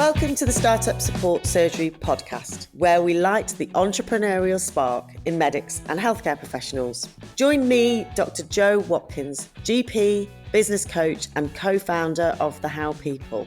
Welcome to the Startup Support Surgery podcast, where we light the entrepreneurial spark in medics and healthcare professionals. Join me, Dr. Jo Watkins, GP, business coach and co-founder of The How People,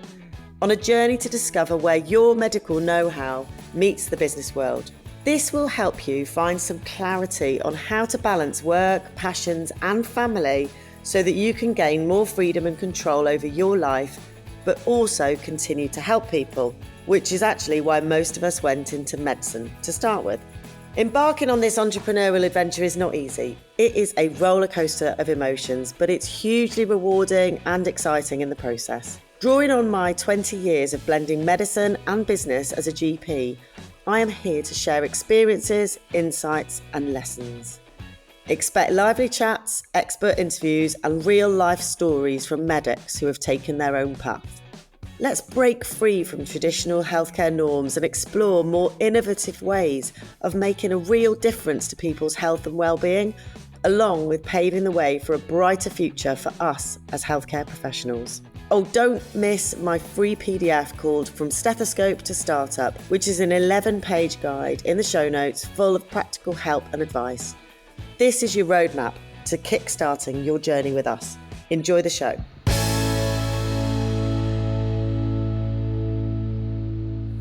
on a journey to discover where your medical know-how meets the business world. This will help you find some clarity on how to balance work, passions and family so that you can gain more freedom and control over your life, but also continue to help people, which is actually why most of us went into medicine to start with. Embarking on this entrepreneurial adventure is not easy. It is a roller coaster of emotions, but it's hugely rewarding and exciting in the process. Drawing on my 20 years of blending medicine and business as a GP, I am here to share experiences, insights and lessons. Expect lively chats, expert interviews and real-life stories from medics who have taken their own path. Let's break free from traditional healthcare norms and explore more innovative ways of making a real difference to people's health and well-being, along with paving the way for a brighter future for us as healthcare professionals. Oh, don't miss my free PDF called From Stethoscope to Startup, which is an 11-page guide in the show notes full of practical help and advice. This is your roadmap to kickstarting your journey with us. Enjoy the show.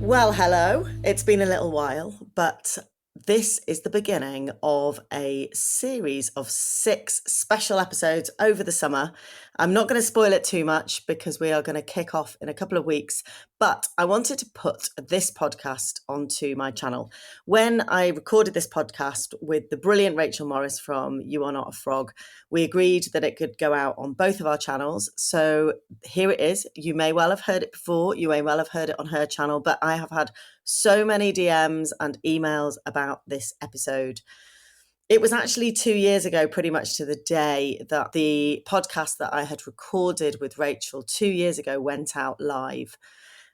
Well, hello. It's been a little while, but this is the beginning of a series of 6 special episodes over the summer. I'm not going to spoil it too much because we are going to kick off in a couple of weeks, but I wanted to put this podcast onto my channel. When I recorded this podcast with the brilliant Rachel Morris from You Are Not a Frog, we agreed that it could go out on both of our channels. So here it is. You may well have heard it before. You may well have heard it on her channel, but I have had so many DMs and emails about this episode. It was actually 2 years ago, pretty much to the day, that the podcast that I had recorded with Rachel 2 years ago went out live.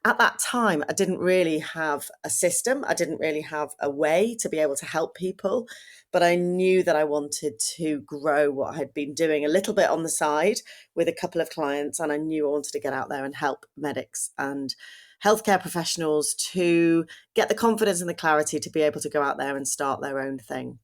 At that time, I didn't really have a system. I didn't really have a way to be able to help people, but I knew that I wanted to grow what I had been doing a little bit on the side with a couple of clients, and I knew I wanted to get out there and help medics and healthcare professionals to get the confidence and the clarity to be able to go out there and start their own thing.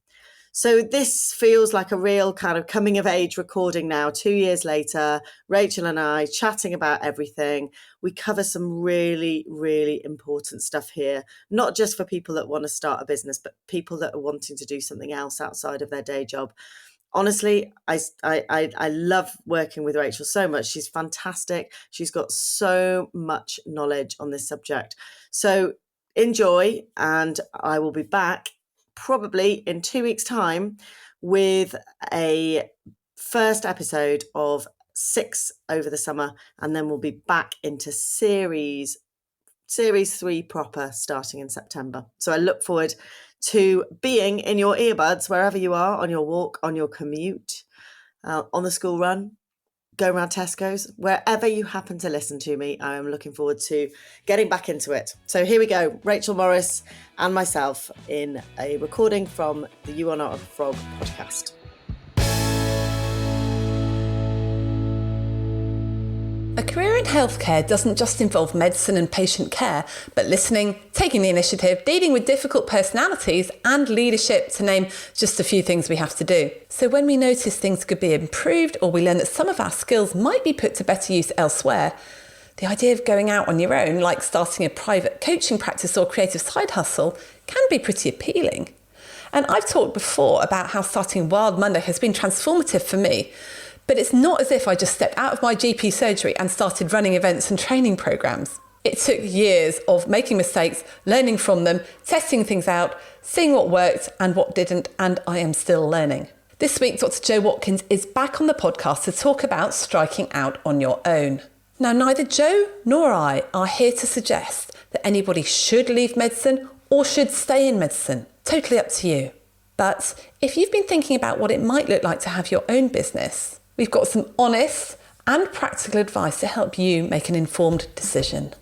So this feels like a real kind of coming of age recording now, 2 years later, Rachel and I chatting about everything. We cover some really, really important stuff here, not just for people that want to start a business, but people that are wanting to do something else outside of their day job. Honestly, I love working with Rachel so much. She's fantastic. She's got so much knowledge on this subject. So enjoy, and I will be back probably in 2 weeks' time with a first episode of 6 over the summer, and then we'll be back into series 3 proper starting in September. So I look forward to being in your earbuds wherever you are, on your walk, on your commute, on the school run, go around Tesco's, wherever you happen to listen to me. I am looking forward to getting back into it. So here we go, Rachel Morris and myself in a recording from the You Are Not a Frog podcast. A career in healthcare doesn't just involve medicine and patient care, but listening, taking the initiative, dealing with difficult personalities and leadership, to name just a few things we have to do. So when we notice things could be improved, or we learn that some of our skills might be put to better use elsewhere, the idea of going out on your own, like starting a private coaching practice or creative side hustle, can be pretty appealing. And I've talked before about how starting Wild Monday has been transformative for me. But it's not as if I just stepped out of my GP surgery and started running events and training programs. It took years of making mistakes, learning from them, testing things out, seeing what worked and what didn't, and I am still learning. This week, Dr. Jo Watkins is back on the podcast to talk about striking out on your own. Now, neither Jo nor I are here to suggest that anybody should leave medicine or should stay in medicine. Totally up to you. But if you've been thinking about what it might look like to have your own business, we've got some honest and practical advice to help you make an informed decision.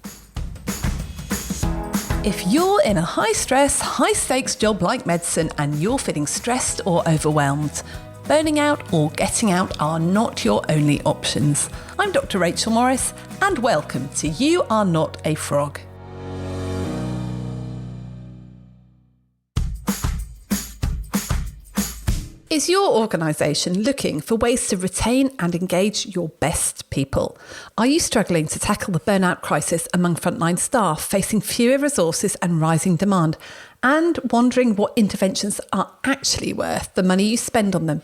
If you're in a high-stress, high-stakes job like medicine and you're feeling stressed or overwhelmed, burning out or getting out are not your only options. I'm Dr. Rachel Morris, and welcome to You Are Not a Frog. Is your organisation looking for ways to retain and engage your best people? Are you struggling to tackle the burnout crisis among frontline staff, facing fewer resources and rising demand, and wondering what interventions are actually worth the money you spend on them?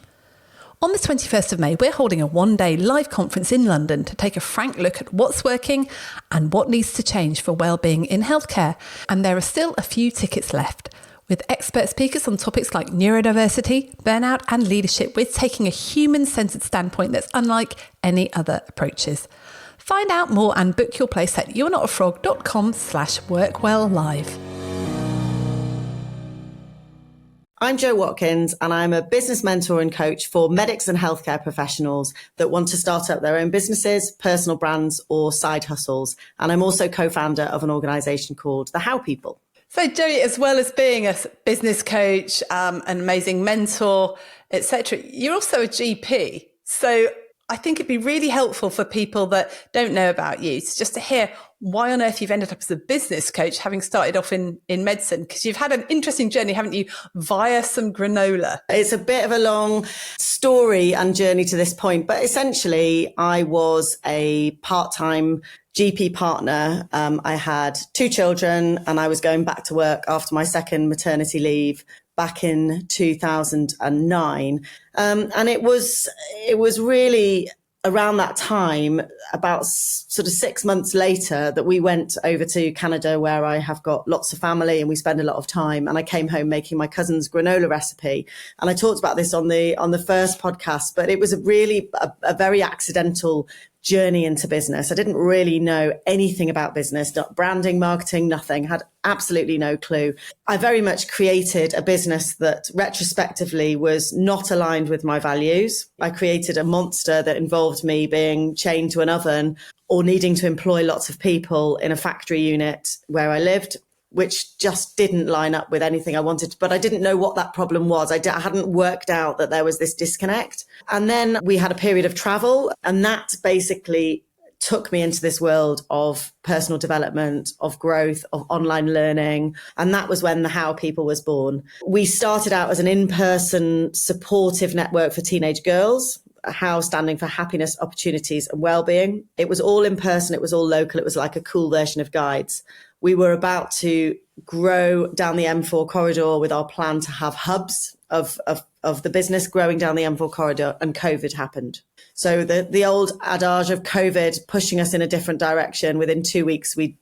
On the 21st of May, we're holding a one-day live conference in London to take a frank look at what's working and what needs to change for wellbeing in healthcare. And there are still a few tickets left, with expert speakers on topics like neurodiversity, burnout and leadership, with taking a human-centred standpoint that's unlike any other approaches. Find out more and book your place at you'renotaFrog.com/workwelllive. I'm Jo Watkins, and I'm a business mentor and coach for medics and healthcare professionals that want to start up their own businesses, personal brands, or side hustles. And I'm also co-founder of an organisation called The How People. So Joey, as well as being a business coach, an amazing mentor, etc., you're also a GP. So I think it'd be really helpful for people that don't know about you just to hear why on earth you've ended up as a business coach, having started off in medicine, because you've had an interesting journey, haven't you, via some granola? It's a bit of a long story and journey to this point, but essentially I was a part-time GP partner. I had 2 children and I was going back to work after my second maternity leave back in 2009. And it was really around that time, about sort of 6 months later, that we went over to Canada, where I have got lots of family and we spend a lot of time. And I came home making my cousin's granola recipe. And I talked about this on the first podcast, but it was a very accidental journey into business. I didn't really know anything about business, not branding, marketing, nothing, had absolutely no clue. I very much created a business that retrospectively was not aligned with my values. I created a monster that involved me being chained to an oven or needing to employ lots of people in a factory unit where I lived, which just didn't line up with anything I wanted. But I didn't know what that problem was. I hadn't worked out that there was this disconnect. And then we had a period of travel, and that basically took me into this world of personal development, of growth, of online learning. And that was when the How People was born. We started out as an in-person supportive network for teenage girls, How standing for happiness, opportunities and well-being. It was all in person. It was all local. It was like a cool version of Guides. We were about to grow down the M4 corridor with our plan to have hubs of the business growing down the M4 corridor, and COVID happened. So the old adage of COVID pushing us in a different direction, within 2 weeks, we'd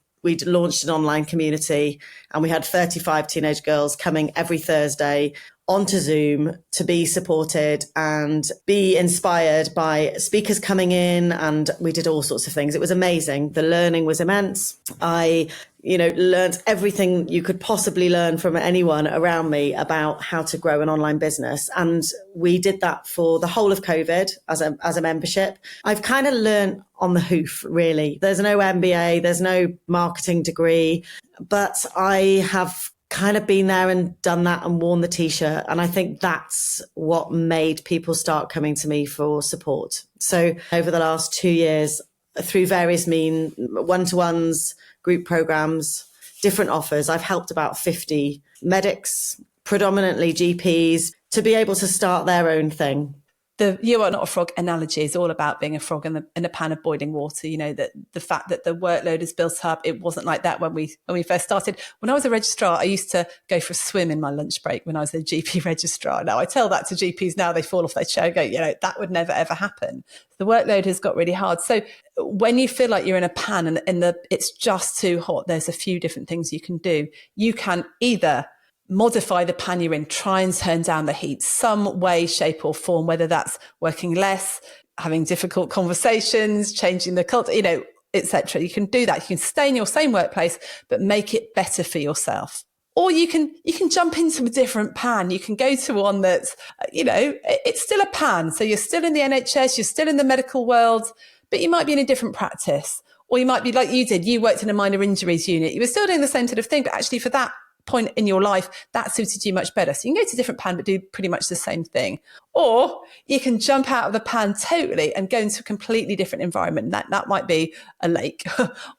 launched an online community, and we had 35 teenage girls coming every Thursday onto Zoom to be supported and be inspired by speakers coming in. And we did all sorts of things. It was amazing. The learning was immense. I learned everything you could possibly learn from anyone around me about how to grow an online business. And we did that for the whole of COVID as a membership. I've kind of learned on the hoof, really. There's no MBA, there's no marketing degree, but I have kind of been there and done that and worn the t-shirt. And I think that's what made people start coming to me for support. So over the last 2 years, through various means, one-to-ones, group programs, different offers, I've helped about 50 medics, predominantly GPs, to be able to start their own thing. The "you are not a frog" analogy is all about being a frog in a pan of boiling water. That the fact that the workload is built up, it wasn't like that when we first started. When I was a registrar, I used to go for a swim in my lunch break when I was a GP registrar. Now I tell that to GPs now, they fall off their chair and go, that would never ever happen. The workload has got really hard. So when you feel like you're in a pan and it's just too hot, there's a few different things you can do. You can either modify the pan you're in, try and turn down the heat some way, shape or form, whether that's working less, having difficult conversations, changing the culture, etc. You can do that. You can stay in your same workplace, but make it better for yourself. Or you can jump into a different pan. You can go to one that's, it's still a pan. So you're still in the NHS, you're still in the medical world, but you might be in a different practice. Or you might be like you did. You worked in a minor injuries unit. You were still doing the same sort of thing, but actually for that point in your life, that suited you much better. So you can go to a different pan, but do pretty much the same thing. Or you can jump out of the pan totally and go into a completely different environment. That might be a lake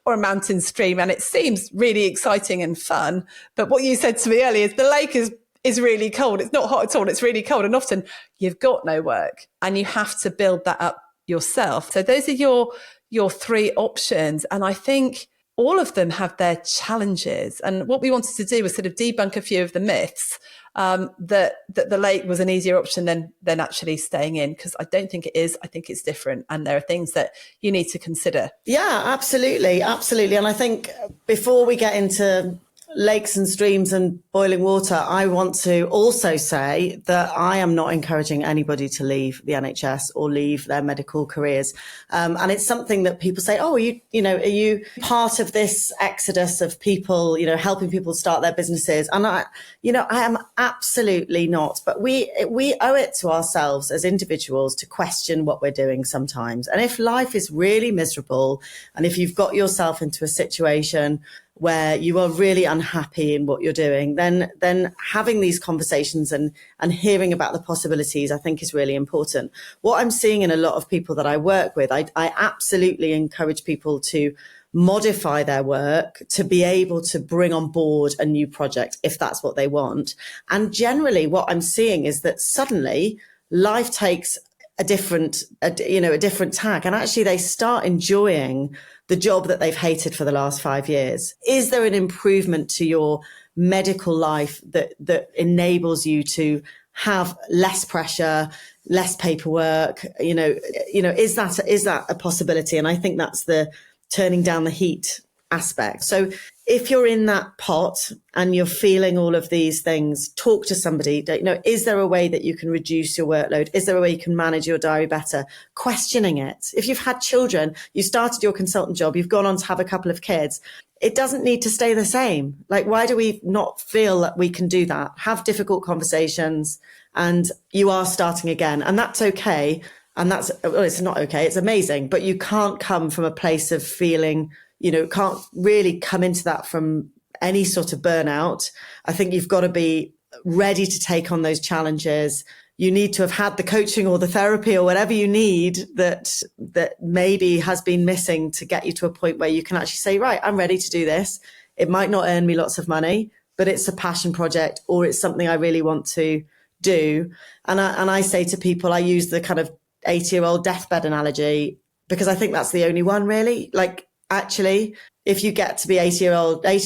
or a mountain stream. And it seems really exciting and fun. But what you said to me earlier is the lake is is really cold. It's not hot at all. It's really cold. And often you've got no work and you have to build that up yourself. So those are your three options. And I think all of them have their challenges. And what we wanted to do was sort of debunk a few of the myths that the lake was an easier option than actually staying in, because I don't think it is. I think it's different. And there are things that you need to consider. Yeah, absolutely. Absolutely. And I think before we get into lakes and streams and boiling water, I want to also say that I am not encouraging anybody to leave the NHS or leave their medical careers. And it's something that people say, oh, are you part of this exodus of people, helping people start their businesses? And I am absolutely not. But we owe it to ourselves as individuals to question what we're doing sometimes. And if life is really miserable, and if you've got yourself into a situation where you are really unhappy in what you're doing, then having these conversations and hearing about the possibilities, I think, is really important. What I'm seeing in a lot of people that I work with, I absolutely encourage people to modify their work to be able to bring on board a new project if that's what they want. And generally what I'm seeing is that suddenly life takes a different tack, and actually they start enjoying the job that they've hated for the last 5 years. Is there an improvement to your medical life that enables you to have less pressure, less paperwork? Is that a possibility? And I think that's the turning down the heat aspect. So if you're in that pot and you're feeling all of these things, talk to somebody. Is there a way that you can reduce your workload? Is there a way you can manage your diary better? Questioning it. If you've had children, you started your consultant job, you've gone on to have a couple of kids, it doesn't need to stay the same. Like, why do we not feel that we can do that? Have difficult conversations, and you are starting again, and that's okay. And it's not okay. It's amazing, but you can't come from a place of feeling, can't really come into that from any sort of burnout. I think you've got to be ready to take on those challenges. You need to have had the coaching or the therapy or whatever you need that maybe has been missing to get you to a point where you can actually say, right, I'm ready to do this. It might not earn me lots of money, but it's a passion project, or it's something I really want to do. And I say to people, I use the kind of 80-year-old deathbed analogy, because I think that's the only one really. Like, actually, if you get to be 80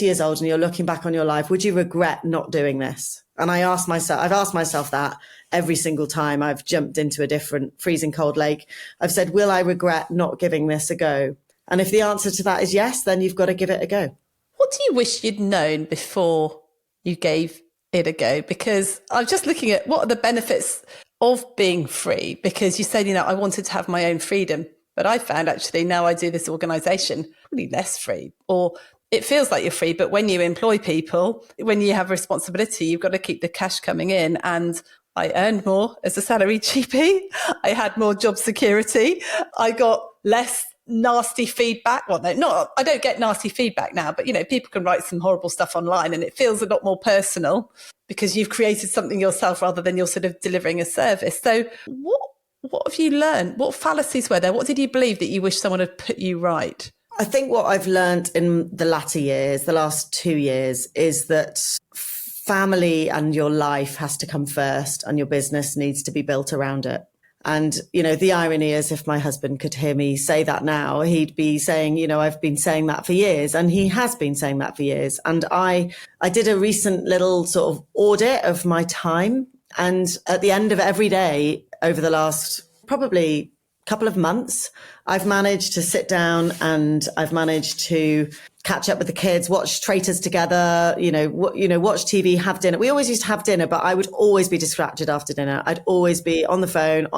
years old and you're looking back on your life, would you regret not doing this? And I've asked myself that every single time I've jumped into a different freezing cold lake. I've said, will I regret not giving this a go? And if the answer to that is yes, then you've got to give it a go. What do you wish you'd known before you gave it a go? Because I'm just looking at what are the benefits of being free, because you said, I wanted to have my own freedom, but I found actually now I do this organisation, probably less free, or it feels like you're free. But when you employ people, when you have responsibility, you've got to keep the cash coming in. And I earned more as a salaried GP. I had more job security. I got less nasty feedback. Well, no, I don't get nasty feedback now, but people can write some horrible stuff online and it feels a lot more personal because you've created something yourself rather than you're sort of delivering a service. So what have you learned? What fallacies were there? What did you believe that you wish someone had put you right? I think what I've learned in the latter years, the last 2 years, is that family and your life has to come first and your business needs to be built around it. And, the irony is, if my husband could hear me say that now, he'd be saying, I've been saying that for years, and he has been saying that for years. And I did a recent little sort of audit of my time. And at the end of every day over the last probably couple of months, I've managed to sit down and I've managed to catch up with the kids, watch Traitors together, watch TV, have dinner. We always used to have dinner, but I would always be distracted after dinner. I'd always be on the phone,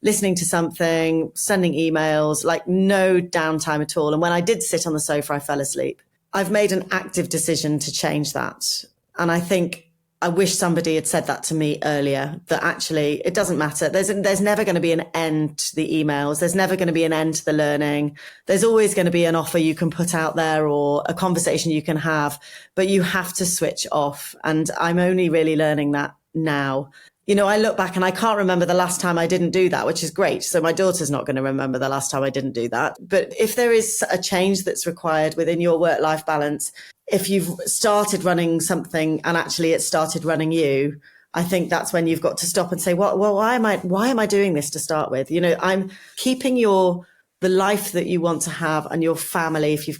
listening to something, sending emails, like no downtime at all. And when I did sit on the sofa, I fell asleep. I've made an active decision to change that. And I think I wish somebody had said that to me earlier, that actually it doesn't matter. There's never going to be an end to the emails. There's never going to be an end to the learning. There's always going to be an offer you can put out there or a conversation you can have, but you have to switch off. And I'm only really learning that now. I look back and I can't remember the last time I didn't do that, which is great. So my daughter's not going to remember the last time I didn't do that. But if there is a change that's required within your work-life balance, if you've started running something and actually it started running you, I think that's when you've got to stop and say, well, why am I doing this to start with? I'm keeping the life that you want to have and your family, if you've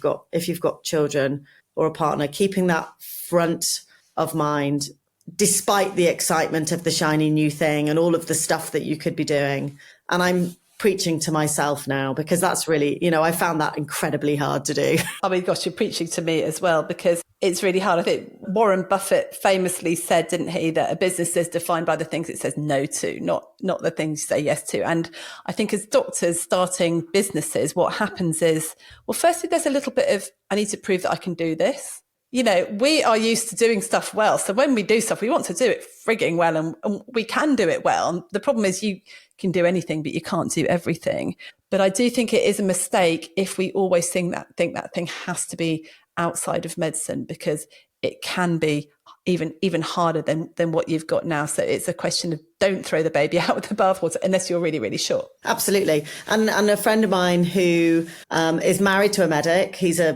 got children or a partner, keeping that front of mind, despite the excitement of the shiny new thing and all of the stuff that you could be doing. And I'm preaching to myself now, because that's really, I found that incredibly hard to do. I mean, gosh, you're preaching to me as well, because it's really hard. I think Warren Buffett famously said, didn't he, that a business is defined by the things it says no to, not the things you say yes to. And I think as doctors starting businesses, what happens is, well, firstly, there's a little bit of, I need to prove that I can do this. We are used to doing stuff well. So when we do stuff, we want to do it frigging well, and we can do it well. And the problem is you can do anything, but you can't do everything. But I do think it is a mistake if we always think that thing has to be outside of medicine, because it can be even harder than what you've got now. So it's a question of, don't throw the baby out with the bathwater unless you're really, really sure. Absolutely. And a friend of mine who is married to a medic, he's a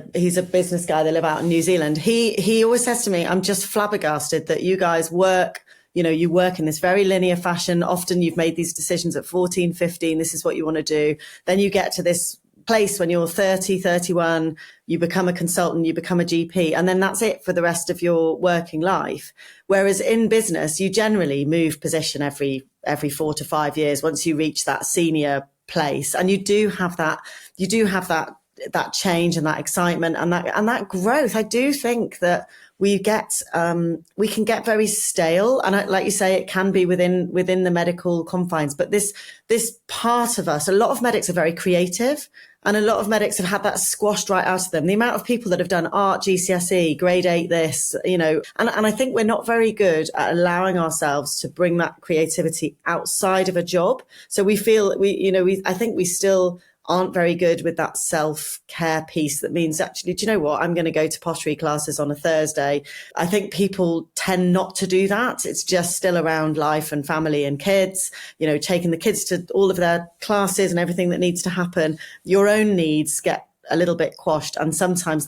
business guy. They live out in New Zealand. He always says to me, I'm just flabbergasted that you guys work, you work in this very linear fashion. Often you've made these decisions at 14, 15. This is what you want to do. Then you get to this place when you're 30, 31, you become a consultant, you become a GP, and then that's it for the rest of your working life. Whereas in business, you generally move position every 4 to 5 years once you reach that senior place. And you do have that change and that excitement and that growth. I do think that we can get very stale, and like you say, it can be within the medical confines. But this part of us, a lot of medics are very creative, and a lot of medics have had that squashed right out of them. The amount of people that have done art, GCSE, grade 8, this, and I think we're not very good at allowing ourselves to bring that creativity outside of a job. So we feel I think we still aren't very good with that self-care piece. That means, actually, do you know what? I'm going to go to pottery classes on a Thursday. I think people tend not to do that. It's just still around life and family and kids, taking the kids to all of their classes and everything that needs to happen. Your own needs get a little bit quashed. And sometimes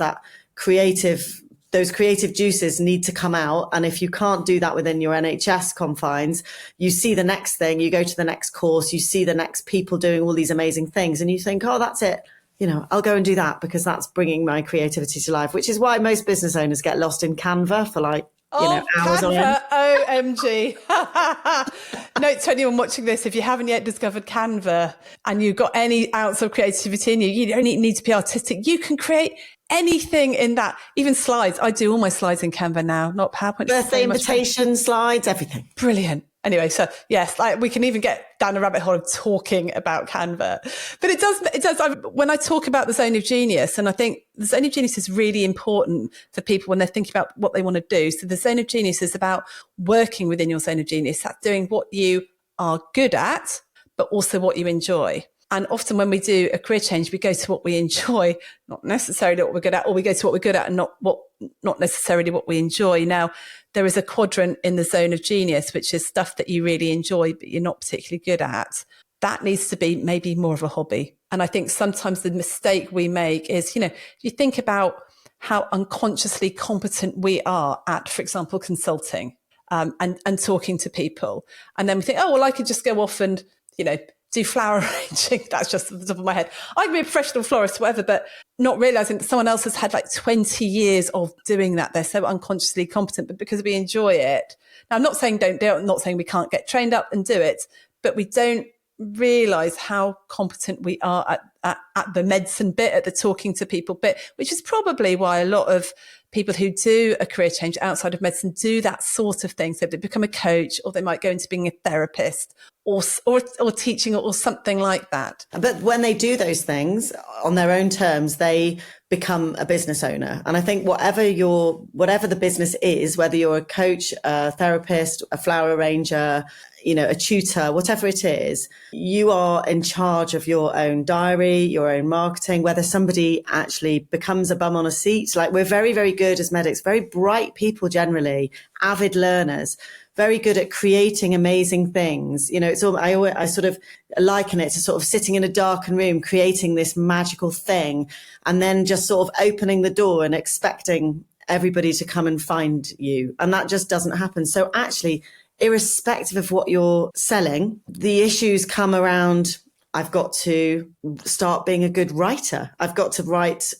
those creative juices need to come out. And if you can't do that within your NHS confines, you see the next thing, you go to the next course, you see the next people doing all these amazing things, and you think, oh, that's it. I'll go and do that because that's bringing my creativity to life, which is why most business owners get lost in Canva for hours on end. OMG. Note to anyone watching this, if you haven't yet discovered Canva and you've got any ounce of creativity in you, you don't need to be artistic. You can create anything in that, even slides. I do all my slides in Canva now, not PowerPoint. Birthday invitation, slides, everything. Brilliant. Anyway, so yes, we can even get down a rabbit hole of talking about Canva. But it does. When I talk about the zone of genius, and I think the zone of genius is really important for people when they're thinking about what they want to do. So the zone of genius is about working within your zone of genius. That's doing what you are good at, but also what you enjoy. And often when we do a career change, we go to what we enjoy, not necessarily what we're good at, or we go to what we're good at and not necessarily what we enjoy. Now, there is a quadrant in the zone of genius, which is stuff that you really enjoy, but you're not particularly good at. That needs to be maybe more of a hobby. And I think sometimes the mistake we make is, you think about how unconsciously competent we are at, for example, consulting and talking to people. And then we think, oh, well, I could just go off and, do flower arranging. That's just at the top of my head. I can be a professional florist, whatever, but not realizing that someone else has had 20 years of doing that. They're so unconsciously competent, but because we enjoy it. Now, I'm not saying don't do it. I'm not saying we can't get trained up and do it, but we don't realize how competent we are at the medicine bit, at the talking to people bit, which is probably why a lot of people who do a career change outside of medicine do that sort of thing. So they become a coach, or they might go into being a therapist or teaching or something like that. But when they do those things on their own terms, they become a business owner. And I think whatever the business is, whether you're a coach, a therapist, a flower arranger, a tutor, whatever it is, you are in charge of your own diary, your own marketing, whether somebody actually becomes a bum on a seat. We're very, very good as medics, very bright people generally, avid learners, very good at creating amazing things. It's all, I sort of liken it to sort of sitting in a darkened room, creating this magical thing, and then just sort of opening the door and expecting everybody to come and find you. And that just doesn't happen. So actually, irrespective of what you're selling, the issues come around. I've got to start being a good writer. I've got to write,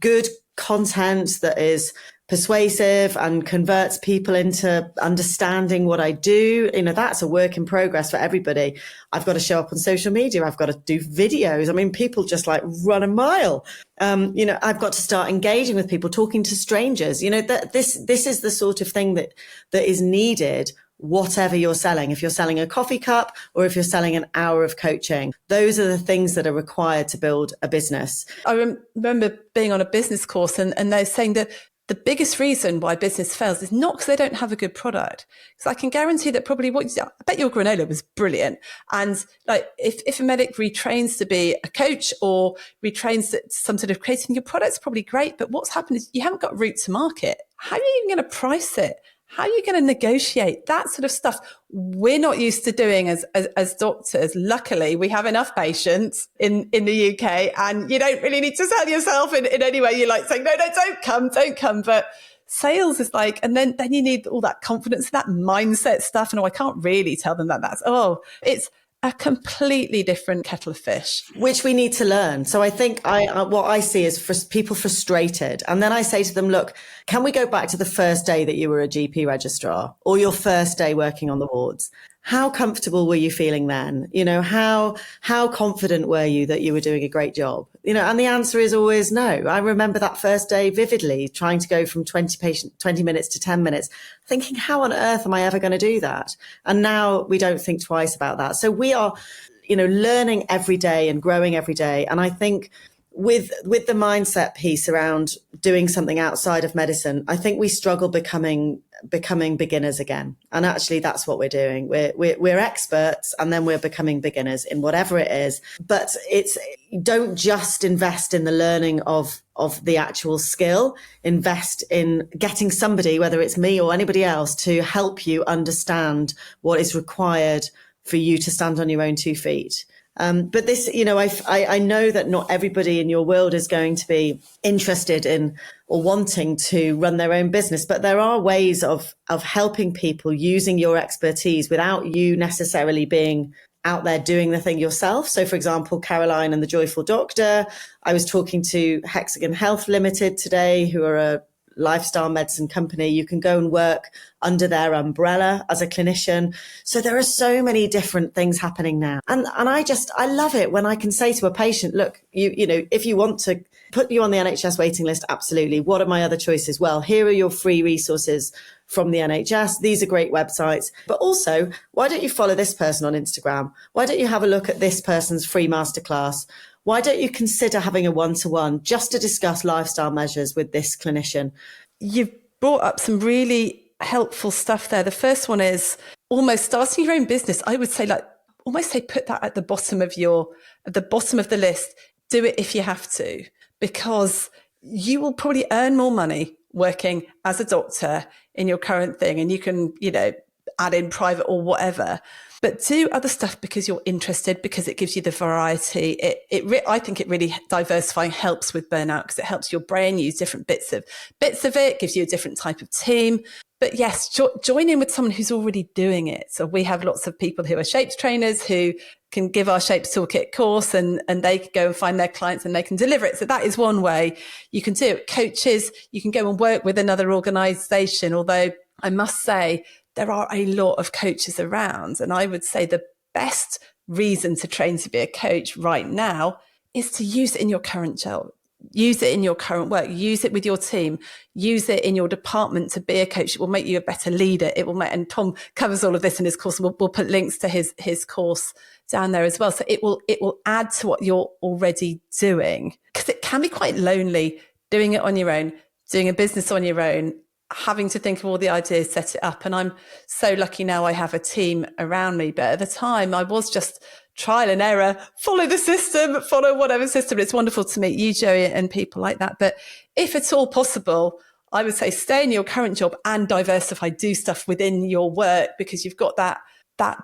good content that is persuasive and converts people into understanding what I do. That's a work in progress for everybody. I've got to show up on social media. I've got to do videos. I mean, people just like run a mile. I've got to start engaging with people, talking to strangers. This is the sort of thing that is needed, whatever you're selling. If you're selling a coffee cup or if you're selling an hour of coaching, those are the things that are required to build a business. I remember being on a business course and they're saying that the biggest reason why business fails is not because they don't have a good product. Because I can guarantee that probably I bet your granola was brilliant. And like if a medic retrains to be a coach or retrains to some sort of creating, your product's probably great. But what's happened is you haven't got route to market. How are you even going to price it? How are you going to negotiate that sort of stuff? We're not used to doing as doctors. Luckily, we have enough patients in the UK, and you don't really need to sell yourself in any way. You're like saying, no, don't come. But sales is like, and then you need all that confidence, that mindset stuff. And I can't really tell them it's a completely different kettle of fish, which we need to learn. So I think what I see is people frustrated. And then I say to them, look, can we go back to the first day that you were a GP registrar or your first day working on the wards? How comfortable were you feeling then? How confident were you that you were doing a great job? And the answer is always no. I remember that first day vividly, trying to go from 20 minutes to 10 minutes, thinking, how on earth am I ever going to do that? And now we don't think twice about that. So we are, learning every day and growing every day. And I think with the mindset piece around doing something outside of medicine, I think we struggle becoming beginners again. And actually that's what we're doing. We're experts and then we're becoming beginners in whatever it is. But don't just invest in the learning of the actual skill, invest in getting somebody, whether it's me or anybody else, to help you understand what is required for you to stand on your own 2 feet. But this, I know that not everybody in your world is going to be interested in or wanting to run their own business, but there are ways of helping people using your expertise without you necessarily being out there doing the thing yourself. So for example, Caroline and the Joyful Doctor, I was talking to Hexagon Health Limited today, who are a lifestyle medicine company. You can go and work under their umbrella as a clinician. So there are so many different things happening now. And I love it when I can say to a patient, look, if you want to put you on the NHS waiting list, absolutely. What are my other choices? Well, here are your free resources from the NHS. These are great websites. But also, why don't you follow this person on Instagram? Why don't you have a look at this person's free masterclass? Why don't you consider having a one-to-one just to discuss lifestyle measures with this clinician? You've brought up some really helpful stuff there. The first one is almost starting your own business. I would say put that at the bottom of the list. Do it if you have to, because you will probably earn more money working as a doctor in your current thing, and you can, add in private or whatever. But do other stuff because you're interested, because it gives you the variety. I think it really diversifying helps with burnout, because it helps your brain use different bits of it, gives you a different type of team. But yes, join in with someone who's already doing it. So we have lots of people who are shapes trainers who can give our Shapes Toolkit course, and they can go and find their clients and they can deliver it. So that is one way you can do it. Coaches, you can go and work with another organisation, although I must say, there are a lot of coaches around. And I would say the best reason to train to be a coach right now is to use it in your current job. Use it in your current work. Use it with your team. Use it in your department to be a coach. It will make you a better leader. And Tom covers all of this in his course. We'll put links to his course down there as well. So it will add to what you're already doing, because it can be quite lonely doing it on your own, doing a business on your own, having to think of all the ideas, set it up. And I'm so lucky now I have a team around me. But at the time I was just trial and error, follow the system, follow whatever system. It's wonderful to meet you, Joey, and people like that. But if at all possible, I would say stay in your current job and diversify, do stuff within your work, because you've got that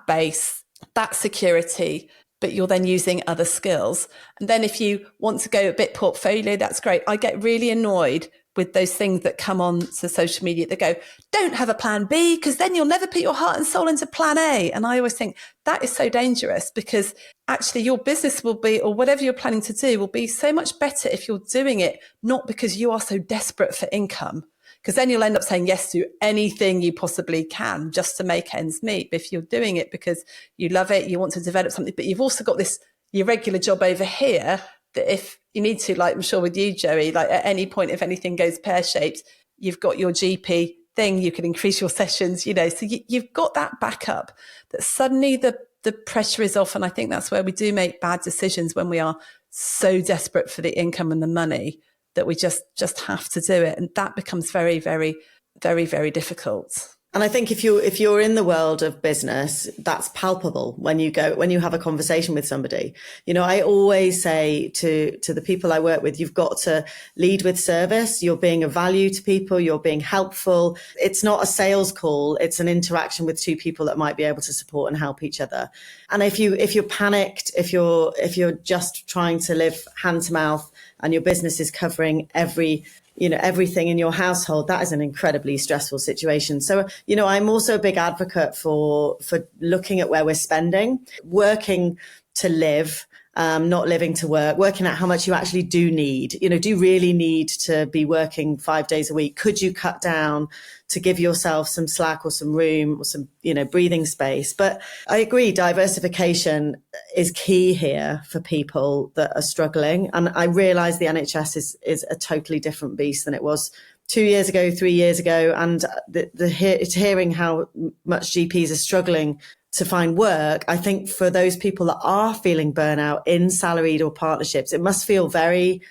base, that security, but you're then using other skills. And then if you want to go a bit portfolio, that's great. I get really annoyed with those things that come on to social media that go, don't have a plan B, because then you'll never put your heart and soul into plan A. And I always think that is so dangerous, because actually your business will be, or whatever you're planning to do, will be so much better if you're doing it not because you are so desperate for income, because then you'll end up saying yes to anything you possibly can just to make ends meet. But if you're doing it because you love it, you want to develop something, but you've also got this, your regular job over here, that if you need to, like I'm sure with you, Joey, like at any point, if anything goes pear-shaped, you've got your GP thing, you can increase your sessions, so you've got that backup, that suddenly the pressure is off. And I think that's where we do make bad decisions, when we are so desperate for the income and the money that we just have to do it. And that becomes very, very, very, very difficult. And I think if you're in the world of business, that's palpable when you have a conversation with somebody. I always say to the people I work with, you've got to lead with service. You're being of value to people. You're being helpful. It's not a sales call. It's an interaction with two people that might be able to support and help each other. And if you're panicked, if you're just trying to live hand to mouth and your business is covering everything in your household, that is an incredibly stressful situation. So, I'm also a big advocate for looking at where we're spending, working to live, not living to work, working out how much you actually do need. Do you really need to be working 5 days a week? Could you cut down to give yourself some slack or some room or some, breathing space? But I agree, diversification is key here for people that are struggling. And I realize the NHS is a totally different beast than it was 2 years ago, 3 years ago. And it's hearing how much GPs are struggling to find work. I think for those people that are feeling burnout in salaried or partnerships, they must feel very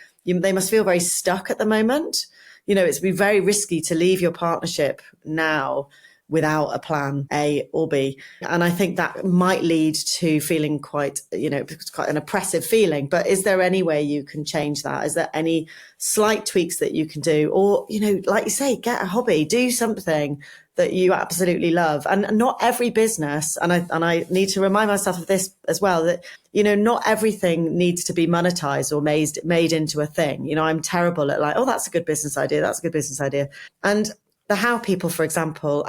stuck at the moment. It's be very risky to leave your partnership now without a plan A or B. And I think that might lead to feeling quite an oppressive feeling. But is there any way you can change that? Is there any slight tweaks that you can do? Or, like you say, get a hobby, do something that you absolutely love. And not every business, and I need to remind myself of this as well, that, not everything needs to be monetized or made into a thing. I'm terrible at like, oh, that's a good business idea. That's a good business idea. And the How People, for example,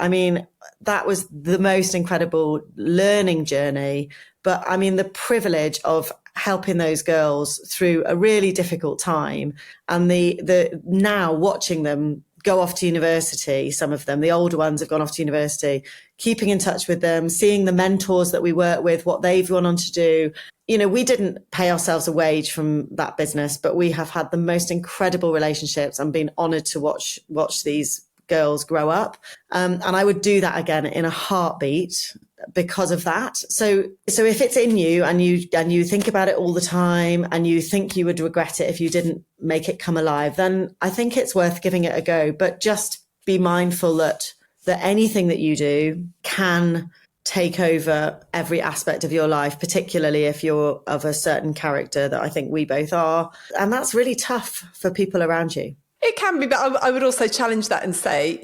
that was the most incredible learning journey. But the privilege of helping those girls through a really difficult time, and the now watching them go off to university. Some of them, the older ones, have gone off to university, keeping in touch with them, seeing the mentors that we work with, what they've gone on to do. We didn't pay ourselves a wage from that business, but we have had the most incredible relationships and been honored to watch these girls grow up. And I would do that again in a heartbeat because of that. So if it's in you and you think about it all the time and you think you would regret it if you didn't make it come alive, then I think it's worth giving it a go. But just be mindful that anything that you do can take over every aspect of your life, particularly if you're of a certain character that I think we both are. And that's really tough for people around you. It can be, but I would also challenge that and say,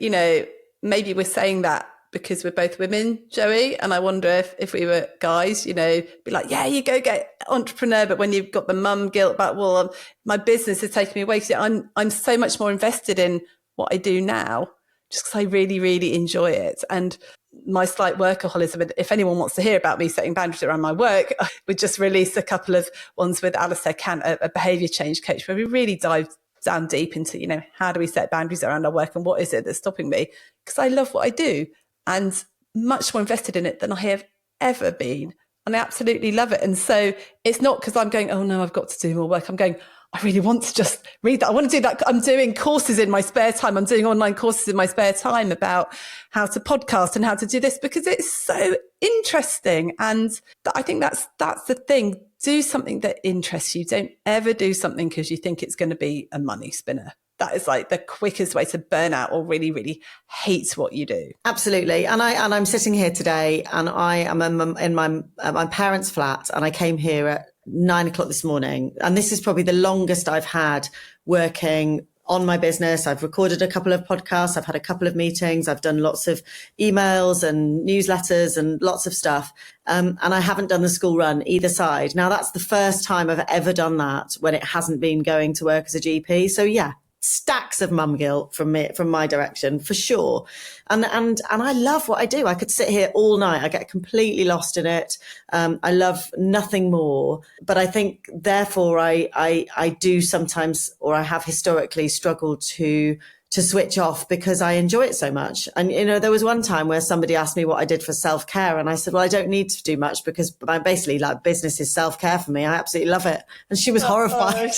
maybe we're saying that because we're both women, Joey. And I wonder if we were guys, be like, yeah, you go get entrepreneur. But when you've got the mum guilt about, well, my business is taking me away. So I'm so much more invested in what I do now, just because I really, really enjoy it. And my slight workaholism, if anyone wants to hear about me setting boundaries around my work, we just released a couple of ones with Alistair Kant, a behaviour change coach, where we really dived down deep into, how do we set boundaries around our work and what is it that's stopping me? Because I love what I do and much more invested in it than I have ever been. And I absolutely love it. And so it's not because I'm going, oh no, I've got to do more work. I'm going, I really want to just read that. I want to do that. I'm doing courses in my spare time. I'm doing online courses in my spare time about how to podcast and how to do this because it's so interesting. And I think that's the thing. Do something that interests you. Don't ever do something because you think it's going to be a money spinner. That is like the quickest way to burn out or really, really hate what you do. Absolutely. And I'm sitting here today and I am in my parents' flat, and I came here at 9 o'clock this morning. And this is probably the longest I've had working on my business. I've recorded a couple of podcasts. I've had a couple of meetings. I've done lots of emails and newsletters and lots of stuff. And I haven't done the school run either side. Now, that's the first time I've ever done that when it hasn't been going to work as a GP. So yeah, stacks of mum guilt from my direction, for sure. And I love what I do. I could sit here all night. I get completely lost in it. I love nothing more. But I think therefore I do sometimes, or I have historically struggled to switch off because I enjoy it so much. And, there was one time where somebody asked me what I did for self-care. And I said, well, I don't need to do much because I basically, like, business is self-care for me. I absolutely love it. And she was horrified.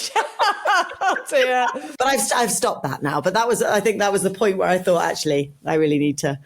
Oh dear. But I've stopped that now. But I think that was the point where I thought, actually, I really need to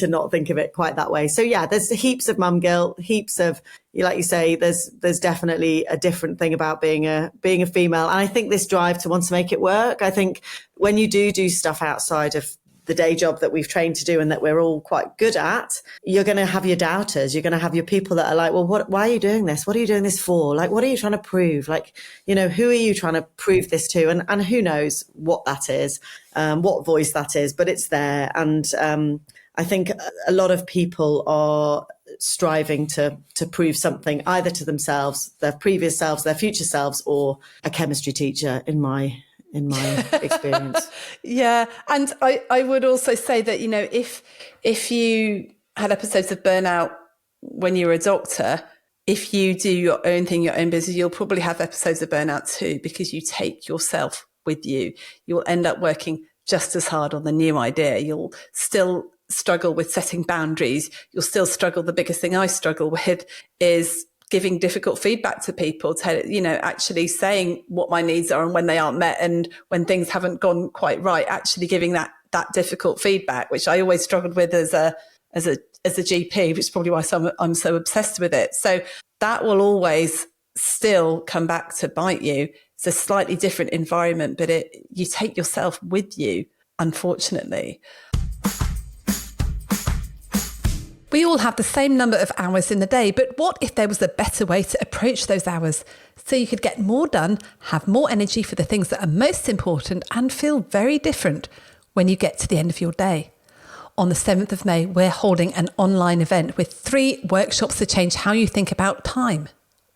not think of it quite that way. So yeah, there's heaps of mum guilt, heaps of, like you say, there's definitely a different thing about being a female. And I think this drive to want to make it work. I think when you do stuff outside of the day job that we've trained to do and that we're all quite good at, you're going to have your doubters. You're going to have your people that are like, well, why are you doing this? What are you doing this for? Like, what are you trying to prove? Like, who are you trying to prove this to? And who knows what that is, what voice that is, but it's there. And I think a lot of people are striving to prove something either to themselves, their previous selves, their future selves, or a chemistry teacher in my experience. Yeah. And I would also say that, if you had episodes of burnout when you were a doctor, if you do your own thing, your own business, you'll probably have episodes of burnout too, because you take yourself with you. You'll end up working just as hard on the new idea. You'll still struggle with setting boundaries. You'll still struggle. The biggest thing I struggle with is giving difficult feedback to people, actually saying what my needs are and when they aren't met, and when things haven't gone quite right, actually giving that difficult feedback, which I always struggled with as a GP, which is probably why I'm so obsessed with it. So that will always still come back to bite you. It's a slightly different environment, but you take yourself with you, unfortunately. We all have the same number of hours in the day, but what if there was a better way to approach those hours so you could get more done, have more energy for the things that are most important, and feel very different when you get to the end of your day? On the 7th of May, we're holding an online event with 3 workshops to change how you think about time.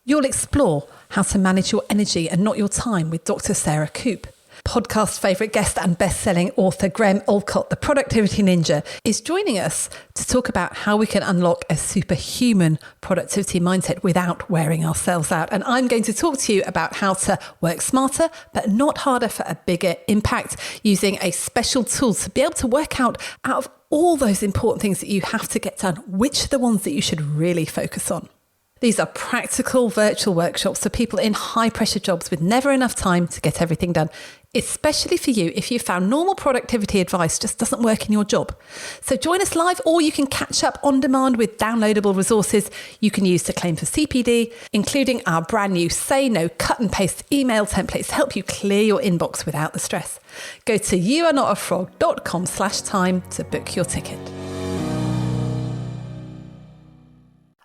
You'll explore how to manage your energy and not your time with Dr. Sarah Coop. Podcast favourite guest and best-selling author Graham Olcott, the productivity ninja, is joining us to talk about how we can unlock a superhuman productivity mindset without wearing ourselves out. And I'm going to talk to you about how to work smarter, but not harder, for a bigger impact, using a special tool to be able to work out of all those important things that you have to get done, which are the ones that you should really focus on. These are practical virtual workshops for people in high-pressure jobs with never enough time to get everything done, especially for you if you found normal productivity advice just doesn't work in your job. So join us live, or you can catch up on demand with downloadable resources you can use to claim for CPD, including our brand new Say No Cut and Paste email templates to help you clear your inbox without the stress. Go to youarenotaFrog.com/time to book your ticket.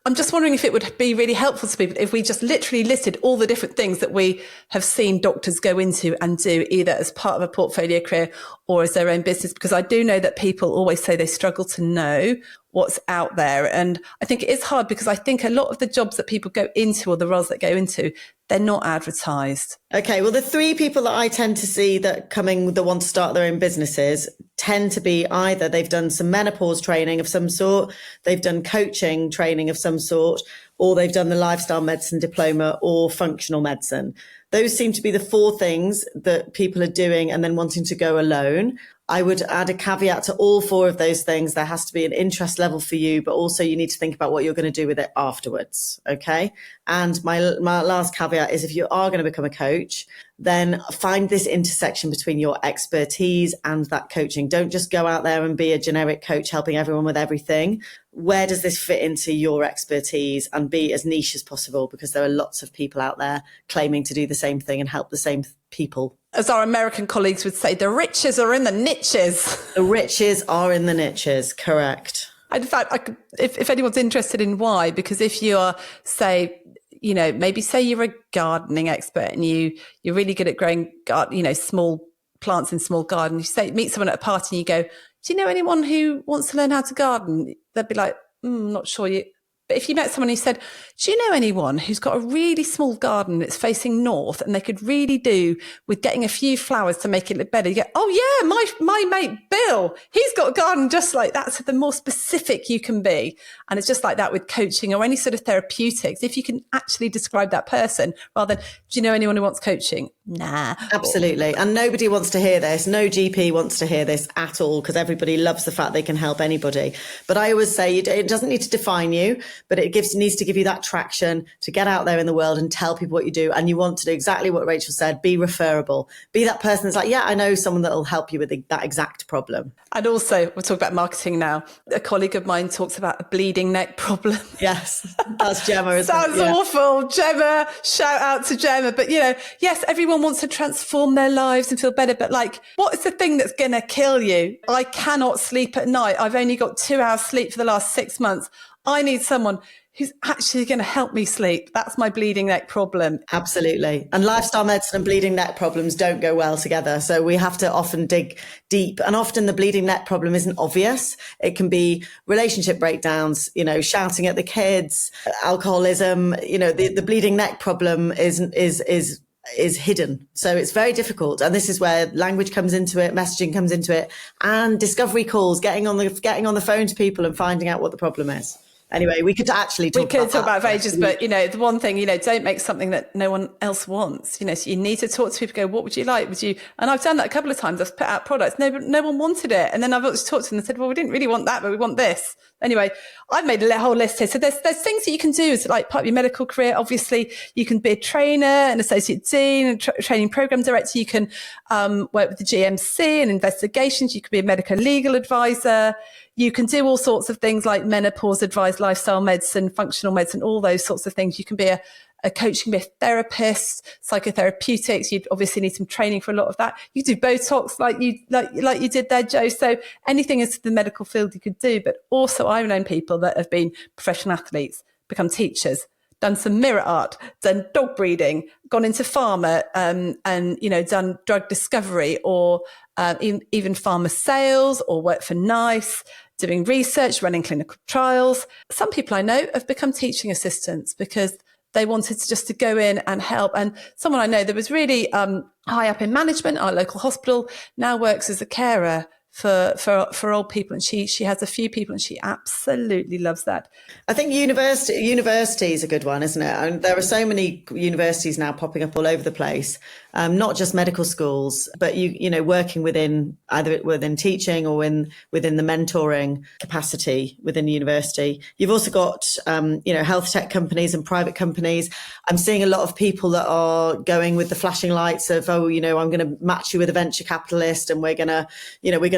I'm just wondering if it would be really helpful to people if we just literally listed all the different things that we have seen doctors go into and do, either as part of a portfolio career or as their own business, because I do know that people always say they struggle to know what's out there. And I think it is hard because I think a lot of the jobs that people go into, or the roles that go into, they're not advertised. Okay, well, the 3 people that I tend to see that want to start their own businesses tend to be either they've done some menopause training of some sort, they've done coaching training of some sort, or they've done the lifestyle medicine diploma or functional medicine. Those seem to be the 4 things that people are doing and then wanting to go alone. I would add a caveat to all 4 of those things. There has to be an interest level for you, but also you need to think about what you're going to do with it afterwards. Okay. And my last caveat is, if you are going to become a coach, then find this intersection between your expertise and that coaching. Don't just go out there and be a generic coach helping everyone with everything. Where does this fit into your expertise, and be as niche as possible? Because there are lots of people out there claiming to do the same thing and help the same people. As our American colleagues would say, the riches are in the niches. The riches are in the niches, correct. In fact, if anyone's interested in why, because if you are, say, maybe say you're a gardening expert and you're really good at growing, small plants in small gardens. You meet someone at a party and you go, do you know anyone who wants to learn how to garden? They'd be like, not sure. But if you met someone who said, do you know anyone who's got a really small garden that's facing north and they could really do with getting a few flowers to make it look better? You go, oh yeah, my mate Bill, he's got a garden just like that. So the more specific you can be. And it's just like that with coaching or any sort of therapeutics. If you can actually describe that person rather than, do you know anyone who wants coaching? Nah. Absolutely. And nobody wants to hear this. No GP wants to hear this at all, because everybody loves the fact they can help anybody. But I always say it doesn't need to define you, but it needs to give you that traction to get out there in the world and tell people what you do. And you want to do exactly what Rachel said, be referable, be that person that's like, yeah, I know someone that'll help you with that exact problem. And also, we'll talk about marketing now. A colleague of mine talks about a bleeding neck problem. Yes, that's Gemma, isn't it? Sounds awful. Gemma, shout out to Gemma. But, yes, everyone wants to transform their lives and feel better. But what is the thing that's going to kill you? I cannot sleep at night. I've only got 2 hours sleep for the last 6 months. I need someone who's actually going to help me sleep. That's my bleeding neck problem. Absolutely. And lifestyle medicine and bleeding neck problems don't go well together. So we have to often dig deep. And often the bleeding neck problem isn't obvious. It can be relationship breakdowns, shouting at the kids, alcoholism. The bleeding neck problem is hidden. So it's very difficult. And this is where language comes into it, messaging comes into it, and discovery calls, getting on the phone to people and finding out what the problem is. Anyway, we could actually talk about for ages, but the one thing, don't make something that no one else wants. So you need to talk to people, go, what would you like? And I've done that a couple of times. I've put out products. No one wanted it. And then I've talked to them and said, well, we didn't really want that, but we want this. Anyway, I've made a whole list here. So there's things that you can do as like part of your medical career. Obviously, you can be a trainer, an associate dean, a training program director. You can work with the GMC and investigations. You can be a medical legal advisor. You can do all sorts of things like menopause advice, lifestyle medicine, functional medicine, all those sorts of things. You can be a coach, you can be a therapist, psychotherapeutics. You'd obviously need some training for a lot of that. You do Botox like you did there, Jo. So anything into the medical field you could do. But also I've known people that have been professional athletes, become teachers, done some mirror art, done dog breeding, gone into pharma, and done drug discovery or even pharma sales or work for NICE, doing research, running clinical trials. Some people I know have become teaching assistants because they wanted to go in and help. And someone I know that was really high up in management, our local hospital, now works as a carer for old people, and she has a few people and she absolutely loves that. I think university is a good one, isn't it? And there are so many universities now popping up all over the place, not just medical schools, but working within either within teaching or within the mentoring capacity within the university. You've also got health tech companies and private companies. I'm seeing a lot of people that are going with the flashing lights of, I'm going to match you with a venture capitalist and we're going to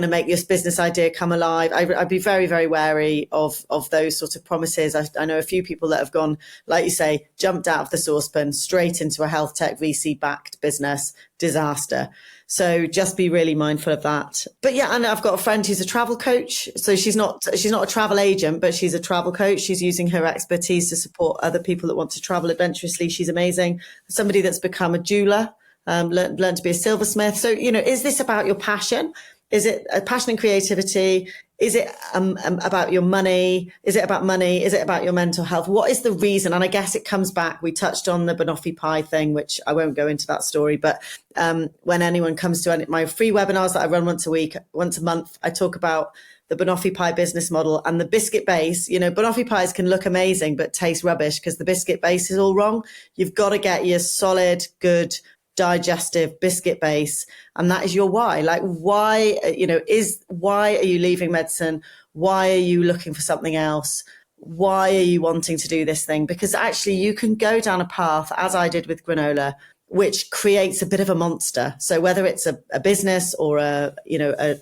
make this business idea come alive. I'd be very, very wary of those sorts of promises. I know a few people that have gone, like you say, jumped out of the saucepan straight into a health tech VC backed business. Disaster. So just be really mindful of that. But yeah, and I've got a friend who's a travel coach. So she's not a travel agent, but she's a travel coach. She's using her expertise to support other people that want to travel adventurously. She's amazing. Somebody that's become a jeweler, learned to be a silversmith. So, is this about your passion? Is it a passion and creativity? Is it about your money? Is it about money? Is it about your mental health? What is the reason? And I guess it comes back. We touched on the banoffee pie thing, which I won't go into that story. But when anyone comes to my free webinars that I run once a month, I talk about the banoffee pie business model and the biscuit base. Banoffee pies can look amazing, but taste rubbish because the biscuit base is all wrong. You've got to get your solid, good, digestive biscuit base, and that is your why. Like, why are you leaving medicine? Why are you looking for something else? Why are you wanting to do this thing? Because actually you can go down a path, as I did with granola, which creates a bit of a monster. So whether it's a business or a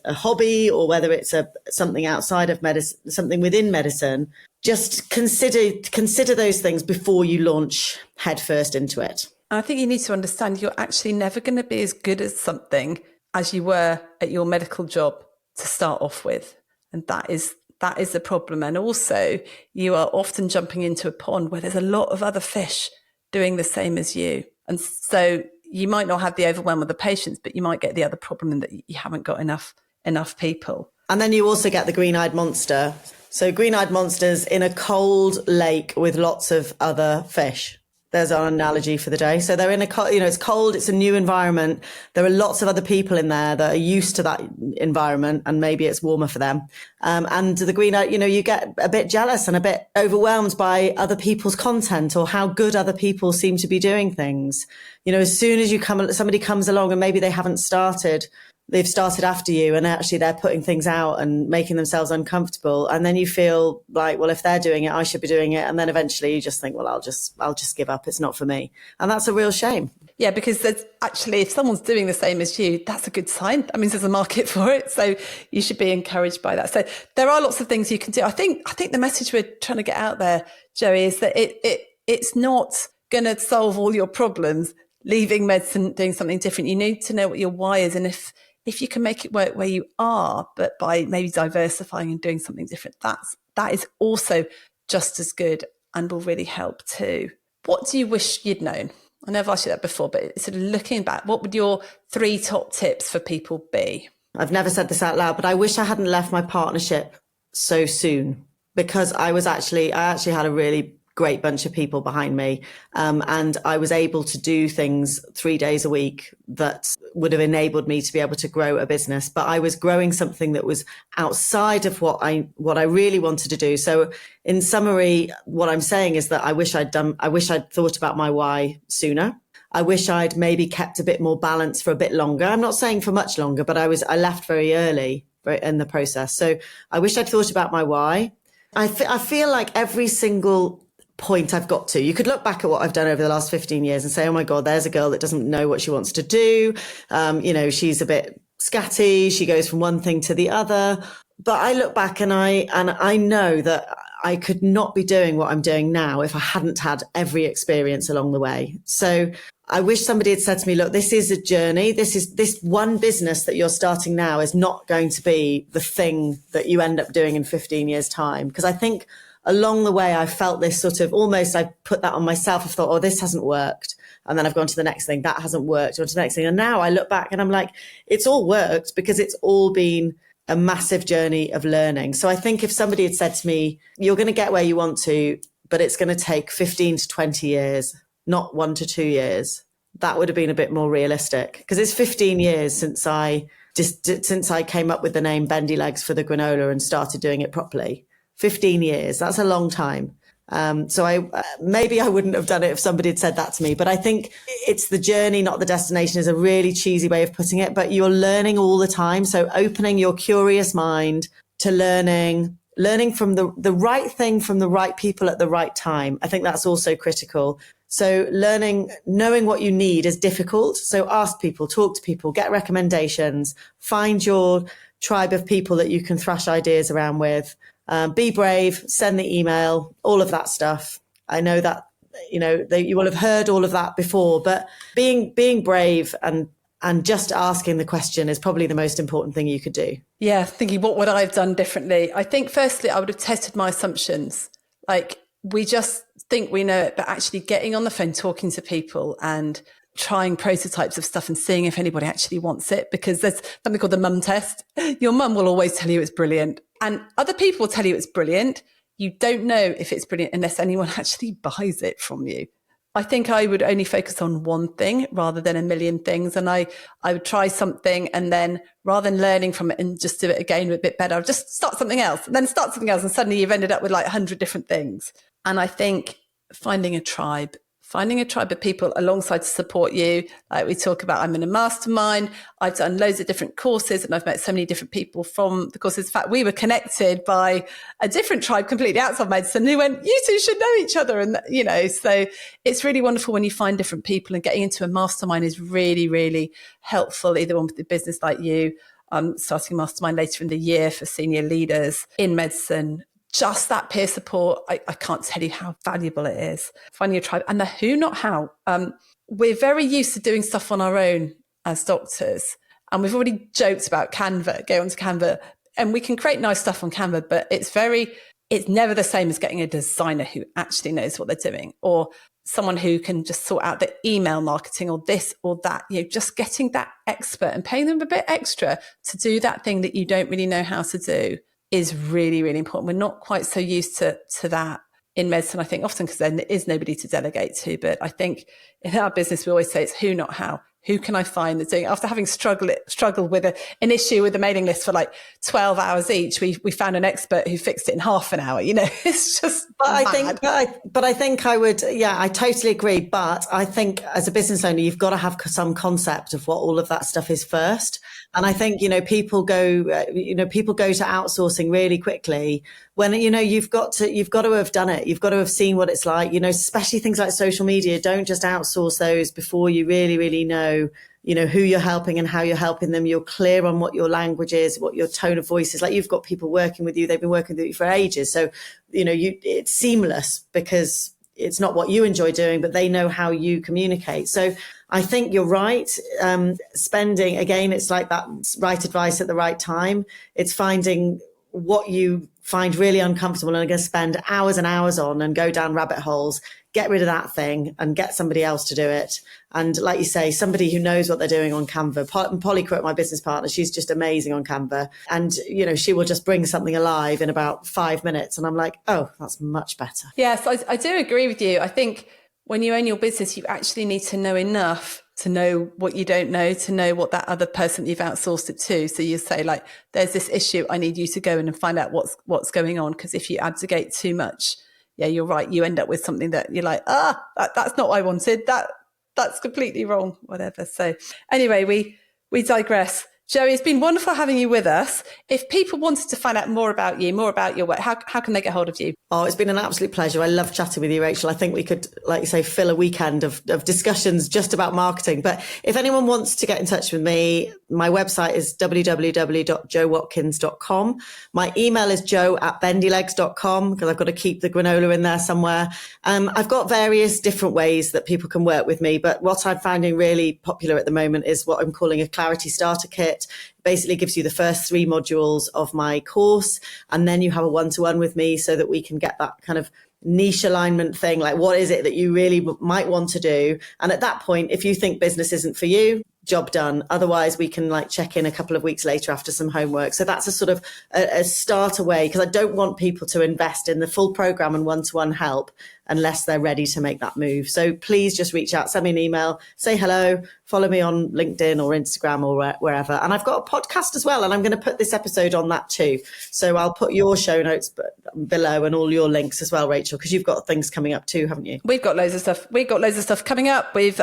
hobby, or whether it's something outside of medicine, something within medicine, just consider those things before you launch headfirst into it. I think you need to understand you're actually never going to be as good at something as you were at your medical job to start off with. And that is the problem. And also you are often jumping into a pond where there's a lot of other fish doing the same as you. And so you might not have the overwhelm of the patients, but you might get the other problem in that you haven't got enough people. And then you also get the green-eyed monster So green-eyed monsters in a cold lake with lots of other fish. There's our analogy for the day. So they're in it's cold, it's a new environment. There are lots of other people in there that are used to that environment, and maybe it's warmer for them. And the green-eyed, you get a bit jealous and a bit overwhelmed by other people's content or how good other people seem to be doing things. As soon as somebody comes along and maybe they've started after you, and actually they're putting things out and making themselves uncomfortable. And then you feel like, well, if they're doing it, I should be doing it. And then eventually you just think, well, I'll just give up. It's not for me. And that's a real shame. Yeah, because there's actually, if someone's doing the same as you, that's a good sign. That means there's a market for it. So you should be encouraged by that. So there are lots of things you can do. I think the message we're trying to get out there, Joey, is that it's not going to solve all your problems, leaving medicine, doing something different. You need to know what your why is. And if you can make it work where you are, but by maybe diversifying and doing something different, that is also just as good and will really help too. What do you wish you'd known? I know I've asked you that before, but sort of looking back, what would your 3 top tips for people be? I've never said this out loud, but I wish I hadn't left my partnership so soon, because I actually had a really great bunch of people behind me. And I was able to do things 3 days a week that would have enabled me to be able to grow a business. But I was growing something that was outside of what I really wanted to do. So in summary, what I'm saying is that I wish I'd thought about my why sooner. I wish I'd maybe kept a bit more balance for a bit longer. I'm not saying for much longer, but I left very early in the process. So I wish I'd thought about my why. I feel like every single point I've got to, you could look back at what I've done over the last 15 years and say, oh my God, there's a girl that doesn't know what she wants to do. She's a bit scatty. She goes from one thing to the other. But I look back and I know that I could not be doing what I'm doing now if I hadn't had every experience along the way. So I wish somebody had said to me, look, this is a journey. This one business that you're starting now is not going to be the thing that you end up doing in 15 years time. Because I think along the way, I felt this sort of almost, I put that on myself. I thought, oh, this hasn't worked. And then I've gone to the next thing. That hasn't worked. Or to the next thing. And now I look back and I'm like, it's all worked because it's all been a massive journey of learning. So I think if somebody had said to me, you're going to get where you want to, but it's going to take 15 to 20 years, not 1 to 2 years, that would have been a bit more realistic. Because it's 15 years since I came up with the name Bendy Legs for the granola and started doing it properly. 15 years. That's a long time. So maybe I wouldn't have done it if somebody had said that to me, but I think it's the journey, not the destination, is a really cheesy way of putting it, but you're learning all the time. So opening your curious mind to learning from the right thing from the right people at the right time. I think that's also critical. So knowing what you need is difficult. So ask people, talk to people, get recommendations, find your tribe of people that you can thrash ideas around with. Be brave, send the email, all of that stuff. I know that, you will have heard all of that before, but being brave and just asking the question is probably the most important thing you could do. Yeah, thinking what would I have done differently? I think firstly, I would have tested my assumptions. Like we just think we know it, but actually getting on the phone, talking to people and trying prototypes of stuff and seeing if anybody actually wants it, because there's something called the mum test. Your mum will always tell you it's brilliant and other people will tell you it's brilliant. You don't know if it's brilliant unless anyone actually buys it from you. I think I would only focus on one thing rather than a million things. And I would try something and then rather than learning from it and just do it again a bit better, I'll just start something else and then start something else. And suddenly you've ended up with like 100 different things. And I think finding a tribe of people alongside to support you. Like we talk about, I'm in a mastermind. I've done loads of different courses and I've met so many different people from the courses. In fact, we were connected by a different tribe completely outside medicine who went, you two should know each other. And, so it's really wonderful when you find different people, and getting into a mastermind is really, really helpful. Either one with a business like you, starting a mastermind later in the year for senior leaders in medicine. Just that peer support, I can't tell you how valuable it is. Finding a tribe and the who, not how. We're very used to doing stuff on our own as doctors. And we've already joked about Canva, go onto Canva, and we can create nice stuff on Canva, but it's never the same as getting a designer who actually knows what they're doing, or someone who can just sort out the email marketing or this or that, just getting that expert and paying them a bit extra to do that thing that you don't really know how to do. is really, really important. We're not quite so used to that in medicine, I think, often because there is nobody to delegate to. But I think in our business, we always say it's who, not how. Who can I find that's doing it? After having struggled with an issue with the mailing list for like 12 hours each, we found an expert who fixed it in half an hour. It's just I think I would, I totally agree. But I think as a business owner, you've got to have some concept of what all of that stuff is first. And I think, people go to outsourcing really quickly when, you've got to have done it. You've got to have seen what it's like, especially things like social media. Don't just outsource those before you really, really know who you're helping and how you're helping them. You're clear on what your language is, what your tone of voice is. Like, you've got people working with you. They've been working with you for ages. So, it's seamless because it's not what you enjoy doing, but they know how you communicate. So I think you're right. Spending, again, it's like that right advice at the right time. It's finding what you find really uncomfortable and are going to spend hours and hours on and go down rabbit holes. Get rid of that thing and get somebody else to do it. And like you say, somebody who knows what they're doing on Canva. Polly Crook, my business partner, she's just amazing on Canva. And, she will just bring something alive in about 5 minutes. And I'm like, oh, that's much better. Yes, I do agree with you. I think when you own your business, you actually need to know enough to know what you don't know, to know what that other person you've outsourced it to. So you say, like, there's this issue, I need you to go in and find out what's going on. Because if you abdicate too much, you're right, you end up with something that you're like, that's not what I wanted. That's completely wrong, whatever. So anyway, we digress. Joey, it's been wonderful having you with us. If people wanted to find out more about you, more about your work, how can they get hold of you? Oh, it's been an absolute pleasure. I love chatting with you, Rachel. I think we could, like you say, fill a weekend of discussions just about marketing. But if anyone wants to get in touch with me, my website is www.jowatkins.com. My email is joe@bendylegs.com because I've got to keep the granola in there somewhere. I've got various different ways that people can work with me, but what I'm finding really popular at the moment is what I'm calling a Clarity Starter Kit. Basically gives you the first 3 modules of my course, and then you have a one-to-one with me so that we can get that kind of niche alignment thing, like what is it that you really might want to do. And at that point, if you think business isn't for you, job done. Otherwise, we can check in a couple of weeks later after some homework. So that's a sort of a start away, because I don't want people to invest in the full program and one-to-one help unless they're ready to make that move. So please just reach out, send me an email, say hello, follow me on LinkedIn or Instagram or wherever. And I've got a podcast as well, and I'm going to put this episode on that too. So I'll put your show notes below and all your links as well, Rachel, because you've got things coming up too, haven't you? We've got loads of stuff. Coming up. We've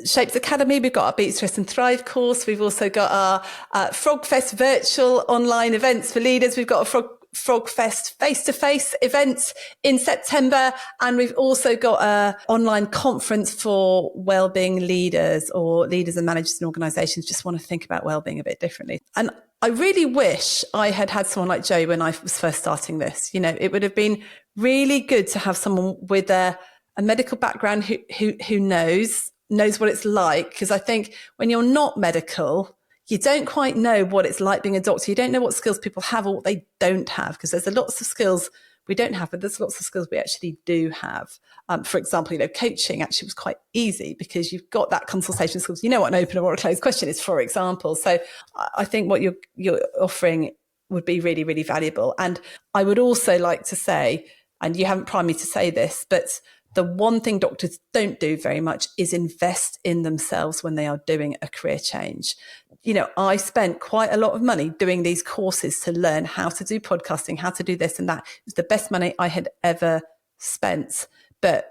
Shapes Academy. We've got our Beat Stress and Thrive course. We've also got our Frogfest virtual online events for leaders. We've got a Frogfest face-to-face event in September, and we've also got a online conference for wellbeing leaders or leaders and managers in organisations just want to think about wellbeing a bit differently. And I really wish I had someone like Jo when I was first starting this. It would have been really good to have someone with a medical background who knows what it's like, because I think when you're not medical, you don't quite know what it's like being a doctor. You don't know what skills people have or what they don't have, because there's lots of skills we don't have, but there's lots of skills we actually do have. For example, coaching actually was quite easy because you've got that consultation skills. You know what an open or a closed question is, for example. So I think what you're offering would be really, really valuable. And I would also like to say, and you haven't primed me to say this, but the one thing doctors don't do very much is invest in themselves when they are doing a career change. I spent quite a lot of money doing these courses to learn how to do podcasting, how to do this and that. It was the best money I had ever spent. But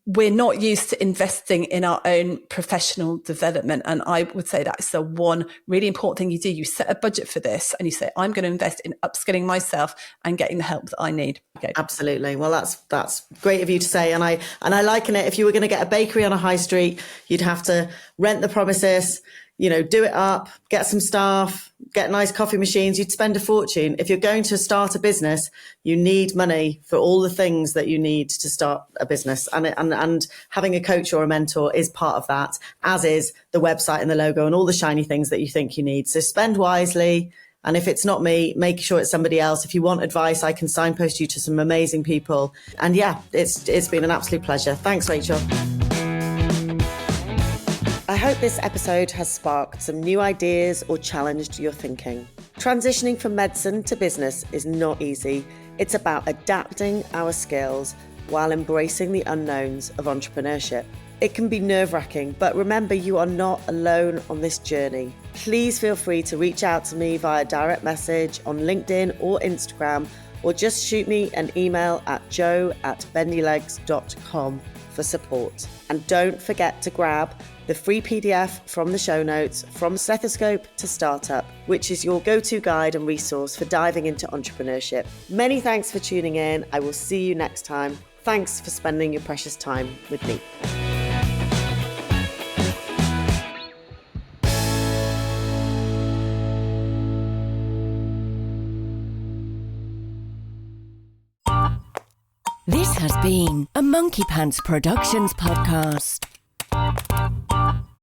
we're not used to investing in our own professional development. And I would say that's the one really important thing you do. You set a budget for this and you say, I'm going to invest in upskilling myself and getting the help that I need. Okay. Absolutely. Well, that's great of you to say. And I liken it. If you were going to get a bakery on a high street, you'd have to rent the premises, do it up, get some staff, get nice coffee machines. You'd spend a fortune. If you're going to start a business, you need money for all the things that you need to start a business. And having a coach or a mentor is part of that, as is the website and the logo and all the shiny things that you think you need. So spend wisely. And if it's not me, make sure it's somebody else. If you want advice, I can signpost you to some amazing people. And it's been an absolute pleasure. Thanks, Rachel. I hope this episode has sparked some new ideas or challenged your thinking. Transitioning from medicine to business is not easy. It's about adapting our skills while embracing the unknowns of entrepreneurship. It can be nerve-wracking, but remember, you are not alone on this journey. Please feel free to reach out to me via direct message on LinkedIn or Instagram, or just shoot me an email at jo@bendylegs.com for support. And don't forget to grab the free PDF from the show notes, From Stethoscope to Startup, which is your go-to guide and resource for diving into entrepreneurship. Many thanks for tuning in. I will see you next time. Thanks for spending your precious time with me. This has been a Monkey Pants Productions podcast.